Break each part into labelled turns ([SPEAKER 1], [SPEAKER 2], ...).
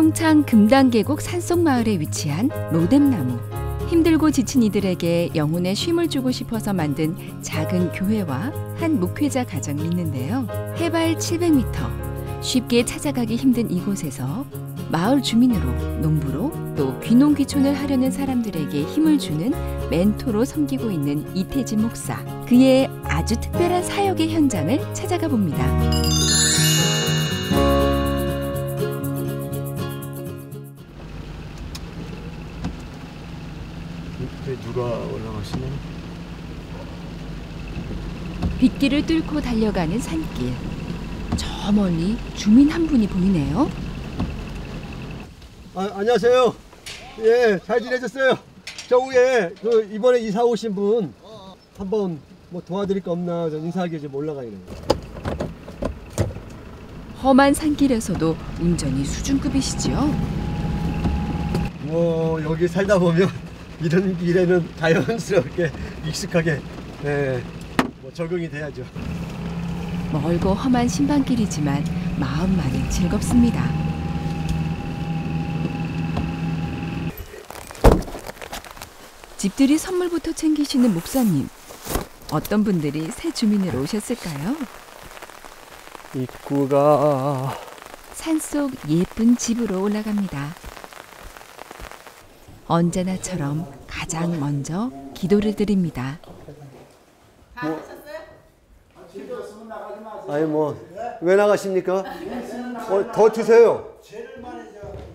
[SPEAKER 1] 평창 금단계곡 산속마을에 위치한 로뎀나무. 힘들고 지친 이들에게 영혼의 쉼을 주고 싶어서 만든 작은 교회와 한 목회자 가정이 있는데요. 해발 700m, 쉽게 찾아가기 힘든 이곳에서 마을 주민으로, 농부로, 또 귀농귀촌을 하려는 사람들에게 힘을 주는 멘토로 섬기고 있는 이태진 목사. 그의 아주 특별한 사역의 현장을 찾아가 봅니다.
[SPEAKER 2] 밑에 누가 올라가시네?
[SPEAKER 1] 빗길을 뚫고 달려가는 산길. 저 멀리 주민 한 분이 보이네요.
[SPEAKER 2] 안녕하세요. 예, 잘 지내셨어요? 저 위에 이번에 이사 오신 분 한번 뭐 도와드릴 거 없나 좀 인사하기 좀 올라가야 돼요.
[SPEAKER 1] 험한 산길에서도 운전이 수준급이시죠?
[SPEAKER 2] 뭐 여기 살다 보면 이런 길에는 자연스럽게 익숙하게 뭐 적응이 돼야죠.
[SPEAKER 1] 멀고 험한 신반길이지만 마음만은 즐겁습니다. 집들이 선물부터 챙기시는 목사님. 어떤 분들이 새 주민으로 오셨을까요?
[SPEAKER 2] 입구가
[SPEAKER 1] 산속 예쁜 집으로 올라갑니다. 언제나처럼 가장 먼저 기도를 드립니다.
[SPEAKER 2] 아니 뭐 왜 나가십니까? 더 주세요.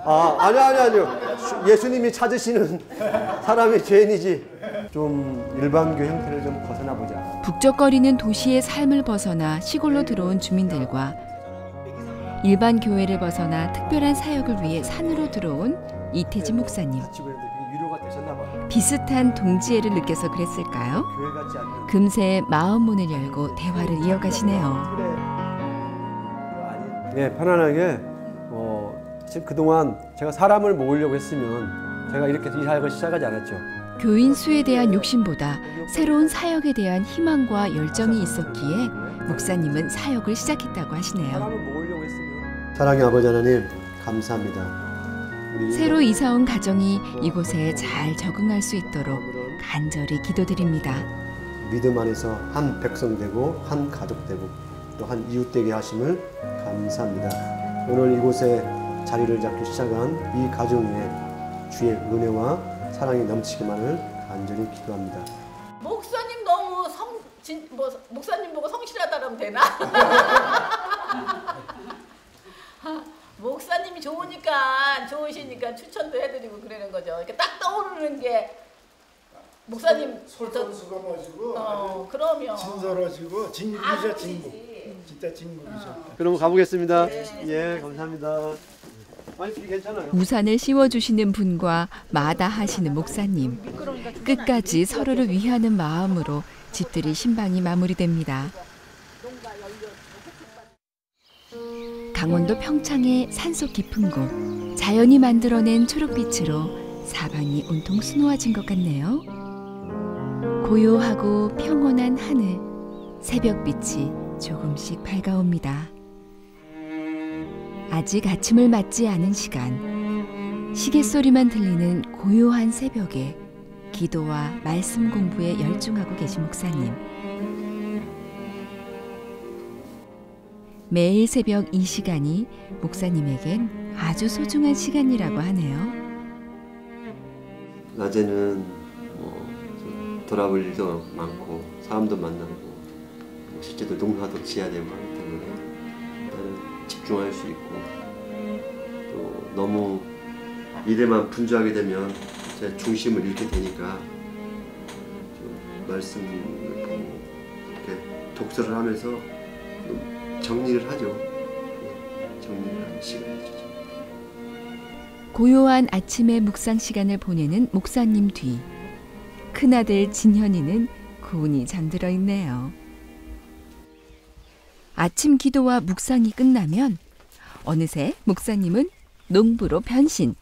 [SPEAKER 2] 아니요. 예수님이 찾으시는 사람이 죄인이지. 좀 일반교 형태를 좀 벗어나 보자.
[SPEAKER 1] 북적거리는 도시의 삶을 벗어나 시골로 들어온 주민들과 일반 교회를 벗어나 특별한 사역을 위해 산으로 들어온 이태진 목사님. 비슷한 동지애를 느껴서 그랬을까요? 금세 마음 문을 열고 대화를 이어가시네요.
[SPEAKER 2] 네, 편안하게 지금 그동안 제가 사람을 모으려고 했으면 제가 이렇게 이 사역을 시작하지 않았죠.
[SPEAKER 1] 교인 수에 대한 욕심보다 새로운 사역에 대한 희망과 열정이 있었기에 목사님은 사역을 시작했다고 하시네요.
[SPEAKER 2] 사람을 모으려고 했으면. 사랑의 아버지 하나님, 감사합니다.
[SPEAKER 1] 새로 이사온 가정이 이곳에 잘 적응할 수 있도록 간절히 기도드립니다.
[SPEAKER 2] 믿음 안에서 한 백성 되고 한 가족 되고 또 한 이웃 되게 하심을 감사합니다. 오늘 이곳에 자리를 잡기 시작한 이 가정 위에 주의 은혜와 사랑이 넘치기만을 간절히 기도합니다.
[SPEAKER 3] 목사님 너무 목사님 보고 성실하다 그러면 되나? 목사님이 좋으시니까 추천도 해드리고 그러는 거죠. 이렇게 딱 떠오르는 게 목사님
[SPEAKER 4] 솔선수범하시고
[SPEAKER 3] 그러면
[SPEAKER 4] 친절하시고 진국이셔 진국. 진짜 진국이셔.
[SPEAKER 2] 그럼 가보겠습니다. 예, 감사합니다. 많이 괜찮아요.
[SPEAKER 1] 우산을 씌워주시는 분과 마다하시는 목사님. 끝까지 서로를 위하는 마음으로 집들이 신방이 마무리됩니다. 강원도 평창의 산속 깊은 곳. 자연이 만들어낸 초록빛으로 사방이 온통 수놓아진 것 같네요. 고요하고 평온한 하늘. 새벽빛이 조금씩 밝아옵니다. 아직 아침을 맞지 않은 시간. 시계 소리만 들리는 고요한 새벽에 기도와 말씀 공부에 열중하고 계신 목사님. 매일 새벽 이 시간이 목사님에겐 아주 소중한 시간이라고 하네요.
[SPEAKER 2] 낮에는 돌아볼 일도 많고 사람도 만나고 실제로 농사도 지어야 되고 하기 때문에 나는 집중할 수 있고 또 너무 일에만 분주하게 되면 제 중심을 잃게 되니까 좀 말씀을 보고 이렇게 독서를 하면서 좀 정리를 하죠. 정리를 하는 시간이죠.
[SPEAKER 1] 고요한 아침의 묵상 시간을 보내는 목사님 뒤. 큰아들 진현이는 고운히 잠들어 있네요. 아침 기도와 묵상이 끝나면 어느새 목사님은 농부로 변신.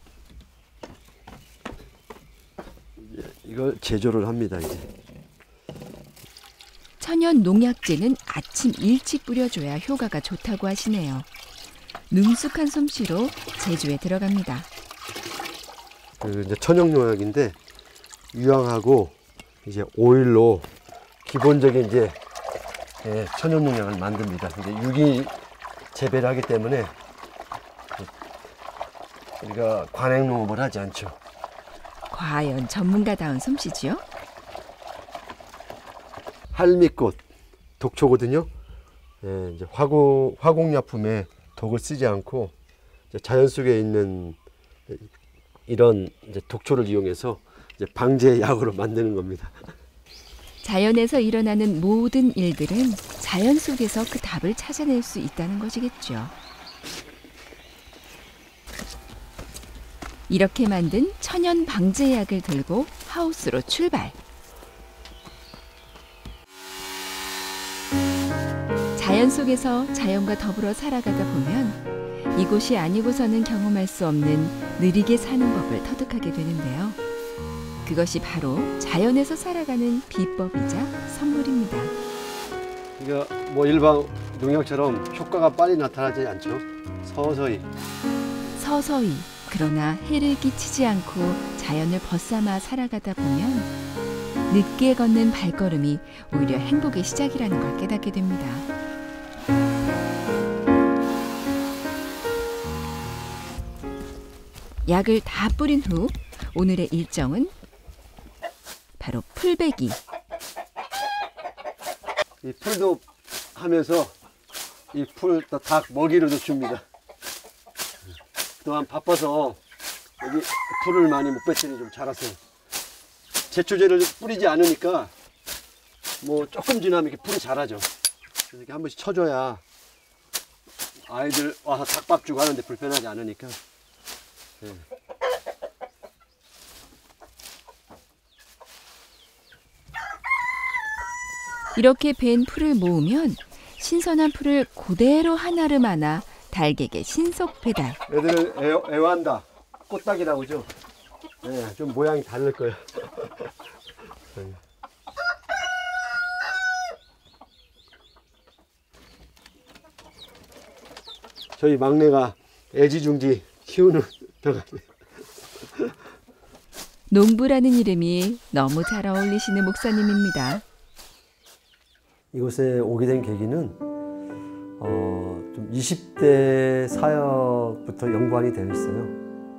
[SPEAKER 2] 이걸 제조를 합니다. 이제.
[SPEAKER 1] 천연 농약제는 아침 일찍 뿌려줘야 효과가 좋다고 하시네요. 능숙한 솜씨로 제주에 들어갑니다.
[SPEAKER 2] 이제 천연농약인데 유황하고 이제 오일로 기본적인 이제 천연농약을 만듭니다. 이제 유기 재배를 하기 때문에 우리가 관행농업을 하지 않죠.
[SPEAKER 1] 과연 전문가다운 솜씨지요?
[SPEAKER 2] 할미꽃 독초거든요. 이제 화공약품에 독을 쓰지 않고 이제 자연 속에 있는 이런 이제 독초를 이용해서 이제 방제 약으로 만드는 겁니다.
[SPEAKER 1] 자연에서 일어나는 모든 일들은 자연 속에서 그 답을 찾아낼 수 있다는 것이겠죠. 이렇게 만든 천연 방제약을 들고 하우스로 출발. 자연 속에서 자연과 더불어 살아가다 보면 이곳이 아니고서는 경험할 수 없는 느리게 사는 법을 터득하게 되는데요. 그것이 바로 자연에서 살아가는 비법이자 선물입니다.
[SPEAKER 2] 그러니까 뭐 일반 농약처럼 효과가 빨리 나타나지 않죠. 서서히
[SPEAKER 1] 그러나 해를 끼치지 않고 자연을 벗삼아 살아가다 보면 늦게 걷는 발걸음이 오히려 행복의 시작이라는 걸 깨닫게 됩니다. 약을 다 뿌린 후 오늘의 일정은 바로 풀베기.
[SPEAKER 2] 이 풀도 하면서 이 풀 닭 먹이로도 줍니다. 그동안 바빠서 여기 풀을 많이 못 뺐더니 좀 자라서 제초제를 뿌리지 않으니까 뭐 조금 지나면 이렇게 풀이 자라죠. 그래서 이렇게 한 번씩 쳐줘야 아이들 와서 닭밥 주고 하는데 불편하지 않으니까. 네.
[SPEAKER 1] 이렇게 벤 풀을 모으면 신선한 풀을 그대로 하나를 안아 닭에게 신속 배달.
[SPEAKER 2] 애들은 애완다 꽃닭이라고 그러죠. 네, 좀 모양이 다를 거예요. 네. 저희 막내가 애지중지 키우는 닭이에요.
[SPEAKER 1] 농부라는 이름이 너무 잘 어울리시는 목사님입니다.
[SPEAKER 2] 이곳에 오게 된 계기는 좀 20대 사역부터 연관이 되어 있어요.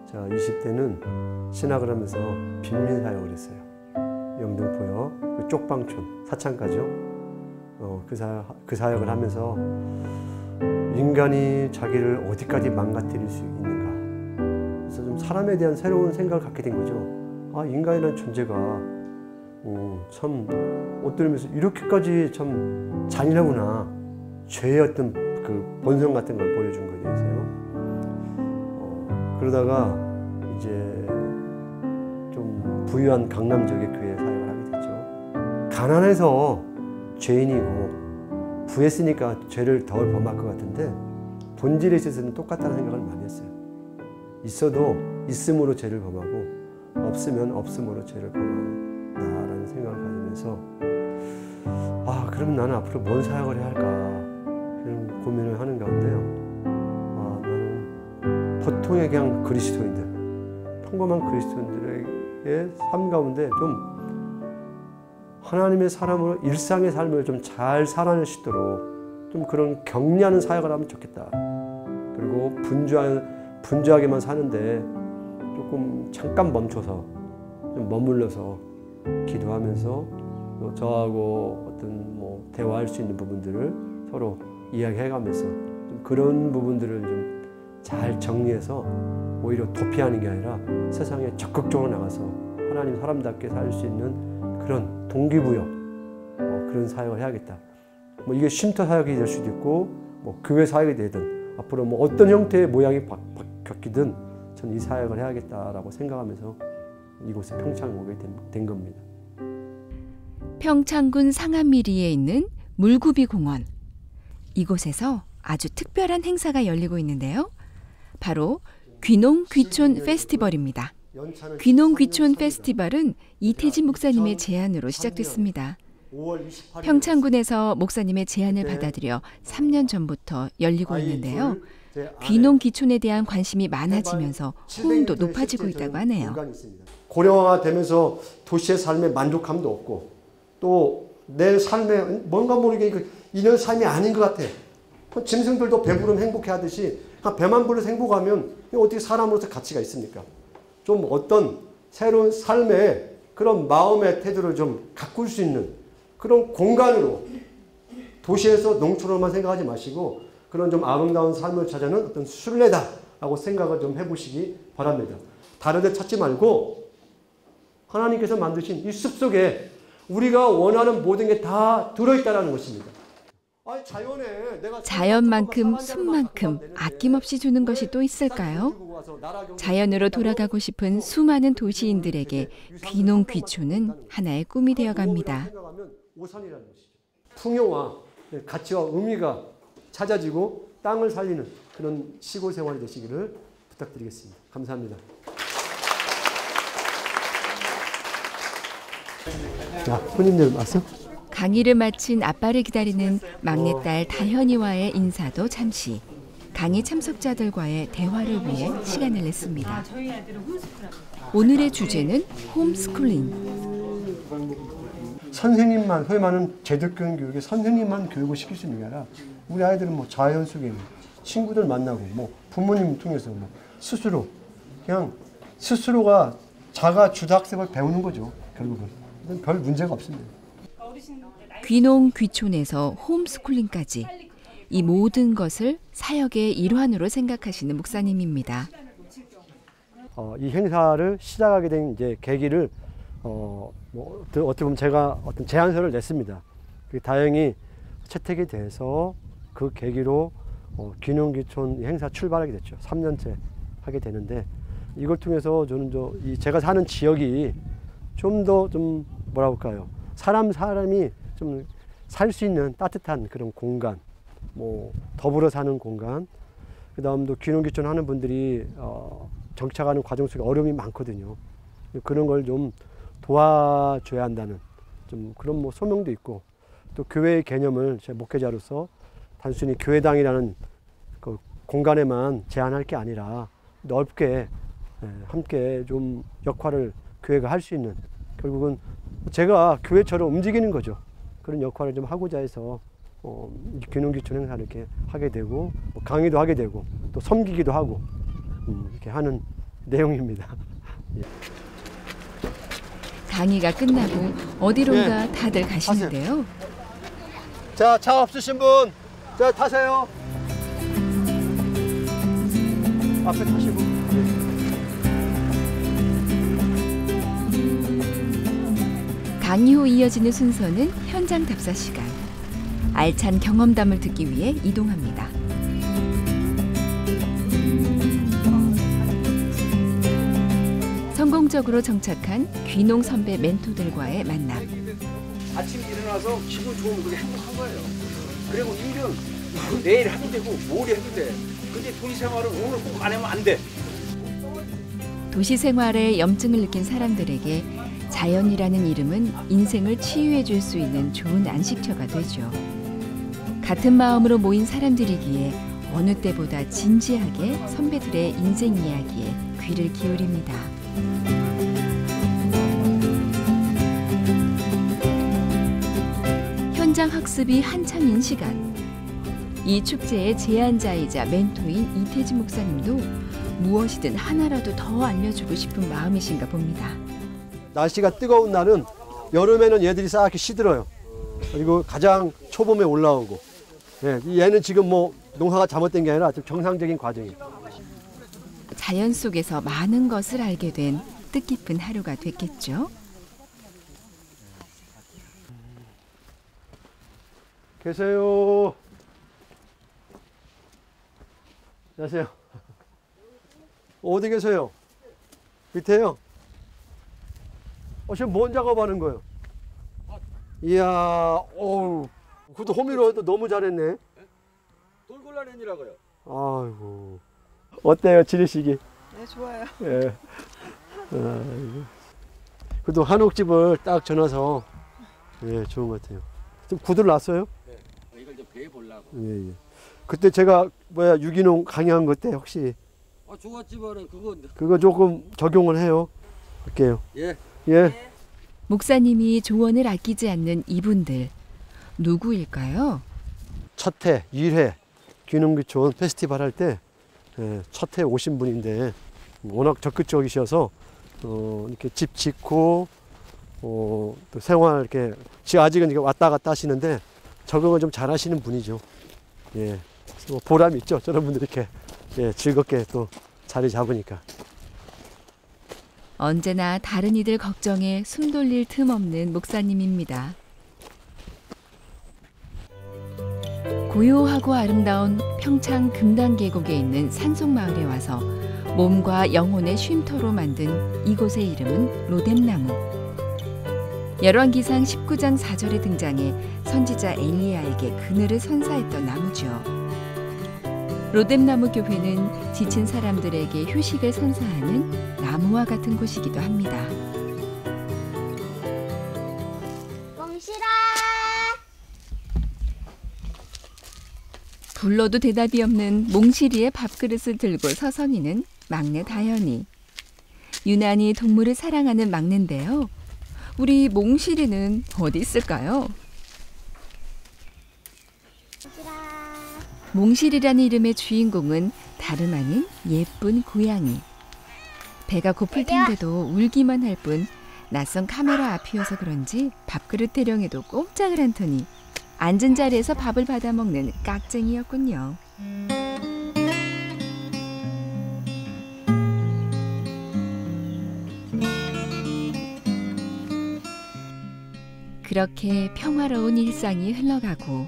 [SPEAKER 2] 자, 20대는 신학을 하면서 빈민 사역을 했어요. 영등포역, 쪽방촌, 사창가죠. 그 사역을 하면서 인간이 자기를 어디까지 망가뜨릴 수 있는가. 그래서 좀 사람에 대한 새로운 생각을 갖게 된 거죠. 아, 인간이라는 존재가 참 어떨면서 이렇게까지 좀 잔인하구나. 죄의 어떤 그 본성 같은 걸 보여준 거예요. 그러다가 이제 좀 부유한 강남 지역의 교회 사역을 하게 됐죠. 가난해서 죄인이고 부했으니까 죄를 덜 범할 것 같은데 본질에 있어서는 똑같다는 생각을 많이 했어요. 있어도 있음으로 죄를 범하고 없으면 없음으로 죄를 범한다라는 생각을 가지면서 아, 그럼 나는 앞으로 뭔 사역을 해야 할까 이런 고민을 하는 가운데요. 아, 나는 보통의 그냥 그리스도인들, 평범한 그리스도인들의 삶 가운데 좀 하나님의 사람으로 일상의 삶을 좀 잘 살아낼 수 있도록 좀 그런 격려하는 사역을 하면 좋겠다. 그리고 분주하게만 사는데 조금 잠깐 멈춰서 좀 머물러서 기도하면서 또 저하고 어떤 뭐 대화할 수 있는 부분들을 서로 이야기해가면서 좀 그런 부분들을 좀 잘 정리해서 오히려 도피하는 게 아니라 세상에 적극적으로 나가서 하나님 사람답게 살 수 있는 그런 동기부여 그런 사역을 해야겠다. 뭐 이게 쉼터 사역이 될 수도 있고 뭐 교회 사역이 되든 앞으로 뭐 어떤 형태의 모양이 바뀌든 전 이 사역을 해야겠다라고 생각하면서 이곳에 평창 오게 된 겁니다.
[SPEAKER 1] 평창군 상암미리에 있는 물구비 공원. 이곳에서 아주 특별한 행사가 열리고 있는데요. 바로 귀농 귀촌 페스티벌입니다. 귀농 귀촌 페스티벌은 이태진 목사님의 제안으로 시작됐습니다. 평창군에서 목사님의 제안을 받아들여 3년 전부터 열리고 있는데요. 귀농 귀촌에 대한 관심이 많아지면서 호응도 높아지고 있다고 하네요.
[SPEAKER 2] 고령화가 되면서 도시의 삶에 만족감도 없고 또 내 삶에 뭔가 모르게 이런 삶이 아닌 것 같아. 짐승들도 배부르면 행복해 하듯이 배만 불러서 행복하면 어떻게 사람으로서 가치가 있습니까? 좀 어떤 새로운 삶의 그런 마음의 태도를 좀 가꿀 수 있는 그런 공간으로 도시에서 농촌으로만 생각하지 마시고 그런 좀 아름다운 삶을 찾아는 어떤 순례다라고 생각을 좀 해보시기 바랍니다. 다른 데 찾지 말고 하나님께서 만드신 이 숲속에 우리가 원하는 모든 게 다 들어있다는 것입니다.
[SPEAKER 1] 자연만큼 숲만큼 아낌없이 주는 것이 또 있을까요? 자연으로 돌아가고 싶은 수많은 도시인들에게 귀농 귀촌은 하나의 꿈이 되어갑니다.
[SPEAKER 2] 풍요와 가치와 의미가 찾아지고 땅을 살리는 그런 시골 생활이 되시기를 부탁드리겠습니다. 감사합니다. 자, 손님들 왔어?
[SPEAKER 1] 강의를 마친 아빠를 기다리는 막내딸 다현이와의 인사도 잠시, 강의 참석자들과의 대화를 위해 시간을 냈습니다. 오늘의 주제는 홈스쿨링.
[SPEAKER 2] 선생님만, 소위 말하는 제도교육 교육에 선생님만 교육을 시킬 수 있는 게 아니라 우리 아이들은 뭐 자연 속에 있는 친구들 만나고 뭐 부모님 통해서 뭐 스스로 그냥 스스로가 자가 주도학습을 배우는 거죠. 결국은 별 문제가 없습니다.
[SPEAKER 1] 귀농 귀촌에서 홈스쿨링까지 이 모든 것을 사역의 일환으로 생각하시는 목사님입니다.
[SPEAKER 2] 이 행사를 시작하게 된 이제 계기를 어떻게 보면 제가 어떤 제안서를 냈습니다. 다행히 채택이 돼서 그 계기로 귀농 귀촌 행사 출발하게 됐죠. 3년째 하게 되는데 이걸 통해서 저는 제가 사는 지역이 좀 더 좀 뭐라 볼까요? 사람이 좀 살 수 있는 따뜻한 그런 공간, 뭐 더불어 사는 공간, 그다음 또 귀농 귀촌 하는 분들이 정착하는 과정 속에 어려움이 많거든요. 그런 걸 좀 도와줘야 한다는 좀 그런 뭐 소명도 있고 또 교회의 개념을 제 목회자로서 단순히 교회당이라는 그 공간에만 제한할 게 아니라 넓게 함께 좀 역할을 교회가 할 수 있는 결국은 제가 교회처럼 움직이는 거죠. 그런 역할을 좀 하고자 해서 귀농 귀촌 행사를 이렇게 하게 되고 뭐 강의도 하게 되고 또 섬기기도 하고 이렇게 하는 내용입니다. 예.
[SPEAKER 1] 강의가 끝나고 어디론가 다들 가시는데요.
[SPEAKER 2] 자, 차 없으신 분, 자 타세요. 앞에 타시고.
[SPEAKER 1] 강의 후 이어지는 순서는 현장 답사 시간. 알찬 경험담을 듣기 위해 이동합니다. 성공적으로 정착한 귀농 선배 멘토들과의 만남.
[SPEAKER 5] 아침에 일어나서 기분 좋으면 그게 행복한 거예요. 그리고 일은 내일 해도 되고 모레 해도 돼. 근데 도시 생활은 오늘 꼭 안 하면 안 돼.
[SPEAKER 1] 도시 생활에 염증을 느낀 사람들에게 자연이라는 이름은 인생을 치유해 줄 수 있는 좋은 안식처가 되죠. 같은 마음으로 모인 사람들이기에 어느 때보다 진지하게 선배들의 인생 이야기에 귀를 기울입니다. 현장 학습이 한창인 시간. 이 축제의 제안자이자 멘토인 이태진 목사님도 무엇이든 하나라도 더 알려주고 싶은 마음이신가 봅니다.
[SPEAKER 2] 날씨가 뜨거운 날은 여름에는 얘들이 싹 시들어요. 그리고 가장 초봄에 올라오고 얘는 지금 뭐 농사가 잘못된 게 아니라 좀 정상적인 과정이에요.
[SPEAKER 1] 자연 속에서 많은 것을 알게 된 뜻깊은 하루가 됐겠죠.
[SPEAKER 2] 계세요. 안녕하세요. 어디 계세요? 밑에요? 지금 뭔 작업하는 거예요? 이야, 어우, 그것도 호미로 너무 잘했네.
[SPEAKER 5] 돌골라낸이라고요.
[SPEAKER 2] 아이고, 어때요, 지내시기?
[SPEAKER 6] 네, 좋아요.
[SPEAKER 2] 예. 그래도 한옥집을 딱 전화서 좋은 것 같아요. 좀 구들 났어요?
[SPEAKER 5] 네, 이걸 좀 배워보려고.
[SPEAKER 2] 예. 그때 제가 유기농 강의한 것 때 혹시
[SPEAKER 5] 좋았지만은
[SPEAKER 2] 그거 조금 적용을 해요. 할게요.
[SPEAKER 5] 예.
[SPEAKER 2] 예.
[SPEAKER 1] 목사님이 조언을 아끼지 않는 이분들 누구일까요?
[SPEAKER 2] 첫해 1회 귀농귀촌 페스티벌 할 때 첫해 오신 분인데 워낙 적극적이셔서 이렇게 집 짓고 또 생활 이렇게 지금 아직은 이렇게 왔다 갔다 하시는데 적응을 좀 잘하시는 분이죠. 예, 그래서 보람 있죠. 저런 분들이 이렇게 즐겁게 또 자리 잡으니까.
[SPEAKER 1] 언제나 다른 이들 걱정에 숨 돌릴 틈 없는 목사님입니다. 고요하고 아름다운 평창 금단계곡에 있는 산속마을에 와서 몸과 영혼의 쉼터로 만든 이곳의 이름은 로뎀나무. 열왕기상 19장 4절에 등장해 선지자 엘리야에게 그늘을 선사했던 나무죠. 로뎀나무 교회는 지친 사람들에게 휴식을 선사하는 나무와 같은 곳이기도 합니다.
[SPEAKER 6] 몽실아!
[SPEAKER 1] 불러도 대답이 없는 몽실이의 밥그릇을 들고 서성이는 막내 다현이. 유난히 동물을 사랑하는 막내인데요. 우리 몽실이는 어디 있을까요? 몽실이라는 이름의 주인공은 다름 아닌 예쁜 고양이. 배가 고플 텐데도 울기만 할 뿐 낯선 카메라 앞이어서 그런지 밥그릇 대령에도 꼼짝을 않더니 앉은 자리에서 밥을 받아먹는 깍쟁이였군요. 그렇게 평화로운 일상이 흘러가고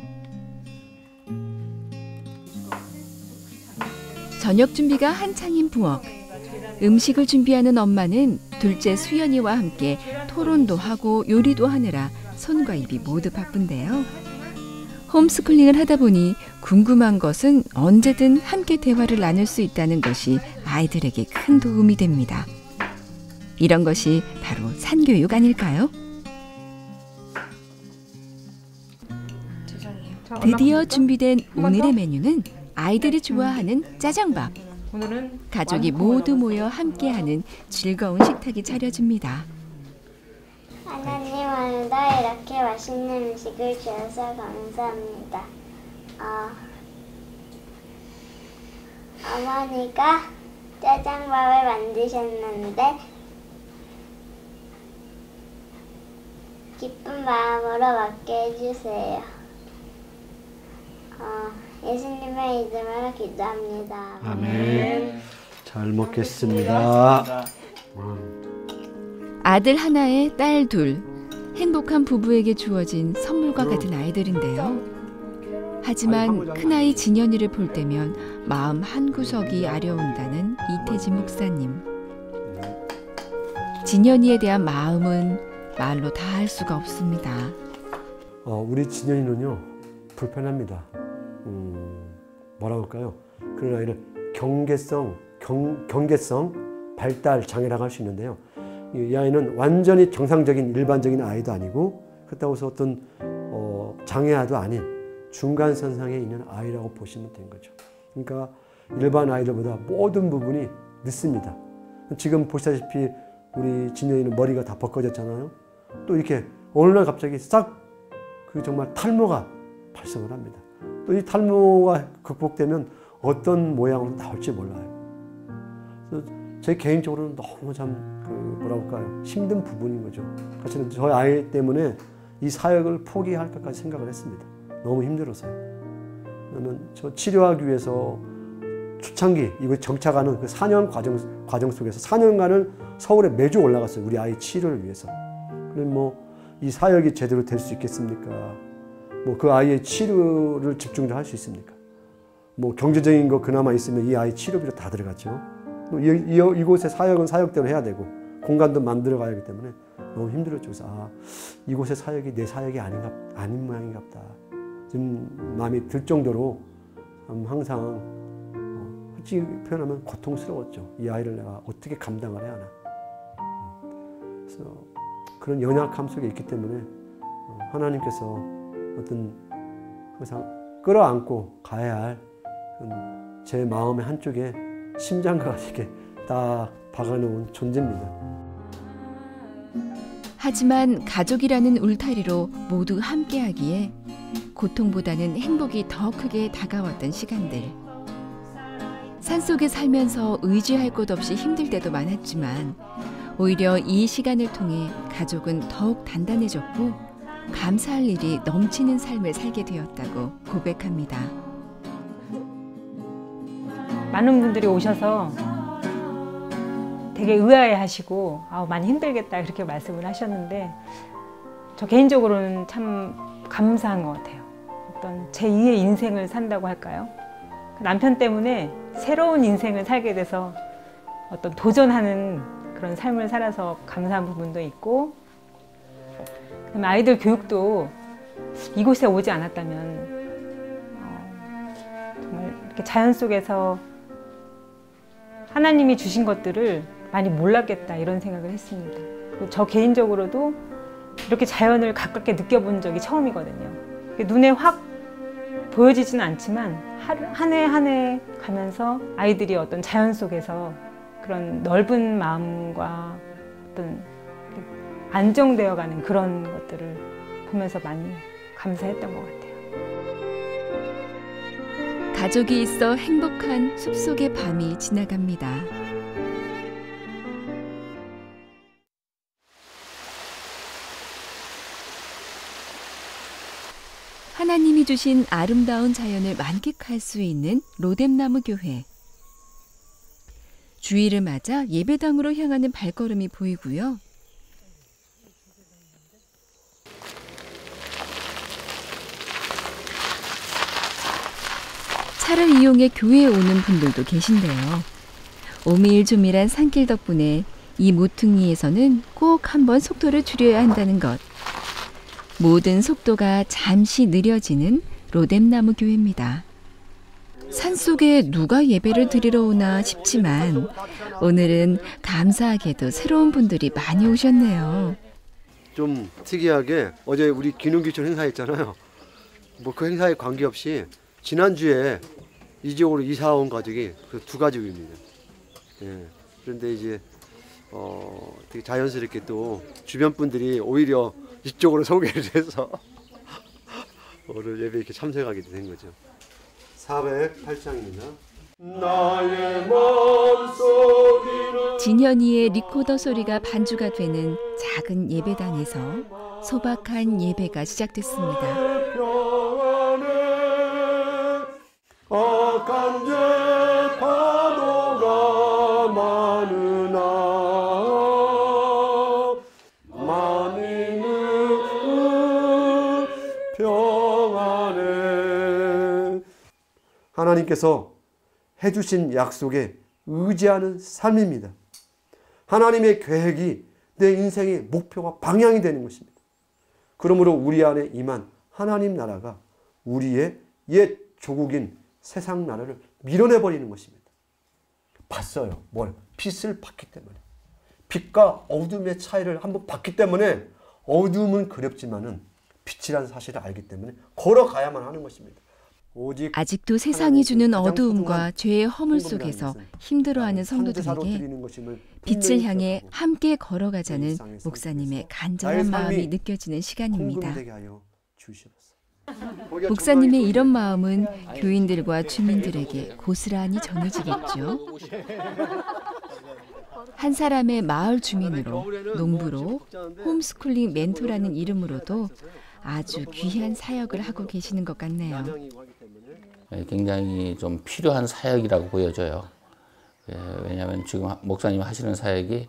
[SPEAKER 1] 저녁 준비가 한창인 부엌. 음식을 준비하는 엄마는 둘째 수연이와 함께 토론도 하고 요리도 하느라 손과 입이 모두 바쁜데요. 홈스쿨링을 하다 보니 궁금한 것은 언제든 함께 대화를 나눌 수 있다는 것이 아이들에게 큰 도움이 됩니다. 이런 것이 바로 산교육 아닐까요? 드디어 준비된 오늘의 메뉴는 아이들이 좋아하는 짜장밥. 가족이 모두 모여 함께하는 즐거운 식탁이 차려집니다.
[SPEAKER 6] 하나님 오늘도 이렇게 맛있는 음식을 주셔서 감사합니다. 어머니가 짜장밥을 만드셨는데 기쁜 마음으로 먹게 해주세요. 예수님의 이름으로 기도합니다.
[SPEAKER 2] 아멘. 잘 먹겠습니다.
[SPEAKER 1] 아들 하나에 딸 둘. 행복한 부부에게 주어진 선물과 같은 아이들인데요. 하지만 큰아이 진현이를 볼 때면 마음 한구석이 아려온다는 이태진 목사님. 진현이에 대한 마음은 말로 다 할 수가 없습니다.
[SPEAKER 2] 우리 진현이는요 불편합니다. 뭐라고 할까요? 그런 아이를 경계성 발달 장애라고 할 수 있는데요. 이 아이는 완전히 정상적인 일반적인 아이도 아니고 그렇다고 해서 어떤 장애아도 아닌 중간선상에 있는 아이라고 보시면 되는 거죠. 그러니까 일반 아이들보다 모든 부분이 늦습니다. 지금 보시다시피 우리 진현이는 머리가 다 벗겨졌잖아요. 또 이렇게 어느 날 갑자기 싹 정말 탈모가 발생을 합니다. 또 이 탈모가 극복되면 어떤 모양으로 나올지 몰라요. 그래서 제 개인적으로는 너무 참 뭐라고 할까요? 힘든 부분인 거죠. 사실은 저희 아이 때문에 이 사역을 포기할 것까지 생각을 했습니다. 너무 힘들어서요. 그러면 저 치료하기 위해서 초창기 이거 정착하는 그 4년 과정 속에서 4년간을 서울에 매주 올라갔어요. 우리 아이 치료를 위해서. 그럼 뭐 이 사역이 제대로 될 수 있겠습니까? 뭐 그 아이의 치료를 집중적으로 할 수 있습니까? 뭐 경제적인 거 그나마 있으면 이 아이 치료비로 다 들어갔죠. 이곳의 사역은 사역대로 해야 되고 공간도 만들어 가야 하기 때문에 너무 힘들었죠. 그래서 이곳의 사역이 내 사역이 아닌 모양인가 보다. 지금 마음이 들 정도로 항상 솔직히 표현하면 고통스러웠죠. 이 아이를 내가 어떻게 감당을 해야 하나. 그래서 그런 연약함 속에 있기 때문에 하나님께서 어떤 항상 끌어안고 가야 할 제 마음의 한쪽에 심장과 같이 이렇게 딱 박아놓은 존재입니다.
[SPEAKER 1] 하지만 가족이라는 울타리로 모두 함께하기에 고통보다는 행복이 더 크게 다가왔던 시간들. 산속에 살면서 의지할 곳 없이 힘들 때도 많았지만 오히려 이 시간을 통해 가족은 더욱 단단해졌고 감사할 일이 넘치는 삶을 살게 되었다고 고백합니다.
[SPEAKER 7] 많은 분들이 오셔서 되게 의아해하시고 많이 힘들겠다 그렇게 말씀을 하셨는데 저 개인적으로는 참 감사한 것 같아요. 어떤 제2의 인생을 산다고 할까요? 남편 때문에 새로운 인생을 살게 돼서 어떤 도전하는 그런 삶을 살아서 감사한 부분도 있고, 그다음에 아이들 교육도 이곳에 오지 않았다면 정말 이렇게 자연 속에서 하나님이 주신 것들을 많이 몰랐겠다 이런 생각을 했습니다. 그리고 저 개인적으로도 이렇게 자연을 가깝게 느껴본 적이 처음이거든요. 눈에 확 보여지지는 않지만 한 해 한 해 가면서 아이들이 어떤 자연 속에서 그런 넓은 마음과 어떤 안정되어가는 그런 것들을 보면서 많이 감사했던 것 같아요.
[SPEAKER 1] 가족이 있어 행복한 숲속의 밤이 지나갑니다. 하나님이 주신 아름다운 자연을 만끽할 수 있는 로뎀나무 교회. 주일을 맞아 예배당으로 향하는 발걸음이 보이고요. 차를 이용해 교회에 오는 분들도 계신데요. 오밀조밀한 산길 덕분에 이 모퉁이에서는 꼭 한번 속도를 줄여야 한다는 것. 모든 속도가 잠시 느려지는 로뎀나무 교회입니다. 산속에 누가 예배를 드리러 오나 싶지만 오늘은 감사하게도 새로운 분들이 많이 오셨네요.
[SPEAKER 2] 좀 특이하게 어제 우리 기능기촌 행사했잖아요. 뭐 그 행사에 관계없이 지난주에 이 지역으로 이사 온 가족이 그 두 가족입니다. 예. 그런데 이제 되게 자연스럽게 또 주변 분들이 오히려 이쪽으로 소개를 해서 오늘 예배 이렇게 참석하게 된 거죠. 408장입니다. 나의 마음속에는
[SPEAKER 1] 진현이의 리코더 소리가 반주가 되는 작은 예배당에서 소박한 예배가 시작됐습니다.
[SPEAKER 2] 악한 죄 파도가 많으나 만민은 평안해. 하나님께서 해주신 약속에 의지하는 삶입니다. 하나님의 계획이 내 인생의 목표와 방향이 되는 것입니다. 그러므로 우리 안에 임한 하나님 나라가 우리의 옛 조국인 세상 나라를 밀어내버리는 것입니다. 봤어요. 뭘? 빛을 봤기 때문에. 빛과 어둠의 차이를 한번 봤기 때문에 어둠은 그렵지만은 빛이라는 사실을 알기 때문에 걸어가야만 하는 것입니다. 오직
[SPEAKER 1] 아직도 세상이 주는 어두움과 죄의 허물 속에서 힘들어하는 성도들에게 빛을 향해 함께 걸어가자는 목사님의 간절한 마음이 느껴지는 시간입니다. 목사님의 이런 마음은 교인들과 주민들에게 고스란히 전해지겠죠. 한 사람의 마을 주민으로, 농부로, 홈스쿨링 멘토라는 이름으로도 아주 귀한 사역을 하고 계시는 것 같네요.
[SPEAKER 8] 굉장히 좀 필요한 사역이라고 보여져요. 왜냐하면 지금 목사님 하시는 사역이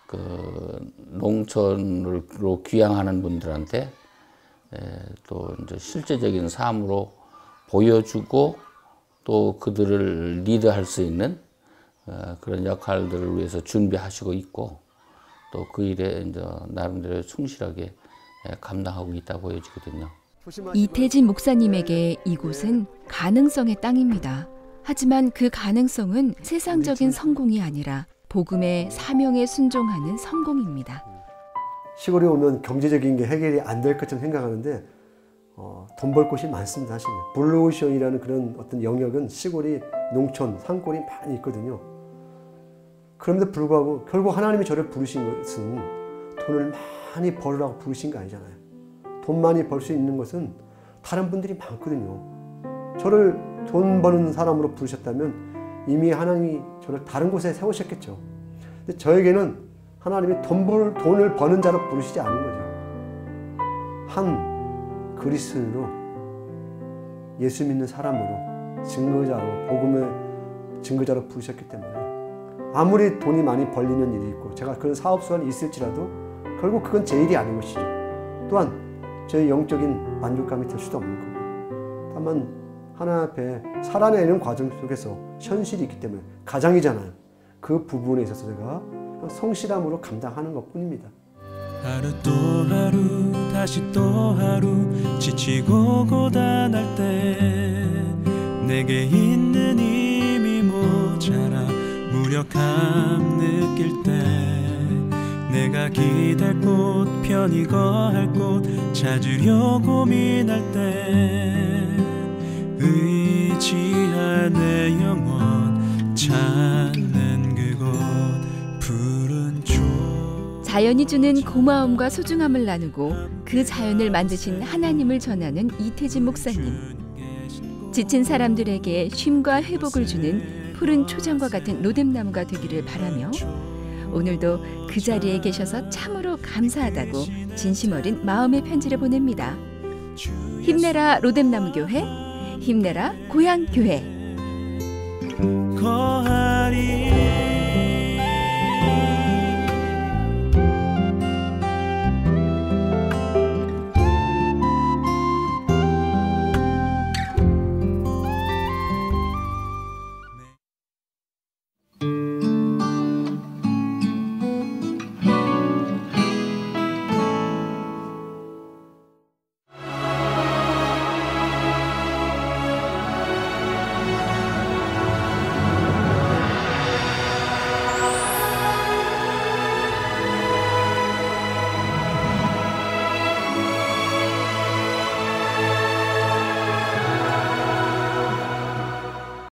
[SPEAKER 8] 그 농촌으로 귀향하는 분들한테 또 이제 실제적인 삶으로 보여주고 또 그들을 리드할 수 있는 그런 역할들을 위해서 준비하시고 있고 또 그 일에 이제 나름대로 충실하게 감당하고 있다 보여지거든요.
[SPEAKER 1] 이태진 목사님에게 이곳은 가능성의 땅입니다. 하지만 그 가능성은 세상적인 성공이 아니라 복음의 사명에 순종하는 성공입니다.
[SPEAKER 2] 시골에 오면 경제적인 게 해결이 안 될 것처럼 생각하는데 돈 벌 곳이 많습니다. 사실은 블루오션이라는 그런 어떤 영역은 시골이 농촌, 산골이 많이 있거든요. 그럼에도 불구하고 결국 하나님이 저를 부르신 것은 돈을 많이 벌으라고 부르신 거 아니잖아요. 돈 많이 벌 수 있는 것은 다른 분들이 많거든요. 저를 돈 버는 사람으로 부르셨다면 이미 하나님이 저를 다른 곳에 세우셨겠죠. 근데 저에게는 하나님이 돈을 버는 자로 부르시지 않은 거죠. 한 그리스도인으로, 예수 믿는 사람으로, 증거자로, 복음의 증거자로 부르셨기 때문에 아무리 돈이 많이 벌리는 일이 있고 제가 그런 사업수완이 있을지라도 결국 그건 제 일이 아닌 것이죠. 또한 저의 영적인 만족감이 될 수도 없는 거고, 다만 하나님 앞에 살아내는 과정 속에서 현실이 있기 때문에 가장이잖아요. 그 부분에 있어서 제가 성실함으로 감당하는 것뿐입니다.
[SPEAKER 9] 하루 또 하루 다시 또 하루 지치고 고단할 때 내게 있는 힘이 모자라 무력함 느낄 때 내가 기댈 곳 편히 거할 곳 찾으려 고민할 때 의지할 내 영혼 찾는 그곳 푸른 초.
[SPEAKER 1] 자연이 주는 고마움과 소중함을 나누고 그 자연을 만드신 하나님을 전하는 이태진 목사님. 지친 사람들에게 쉼과 회복을 주는 푸른 초장과 같은 로뎀나무가 되기를 바라며 오늘도 그 자리에 계셔서 참으로 감사하다고 진심 어린 마음의 편지를 보냅니다. 힘내라 로뎀나무 교회, 힘내라 고향 교회.
[SPEAKER 9] 거하리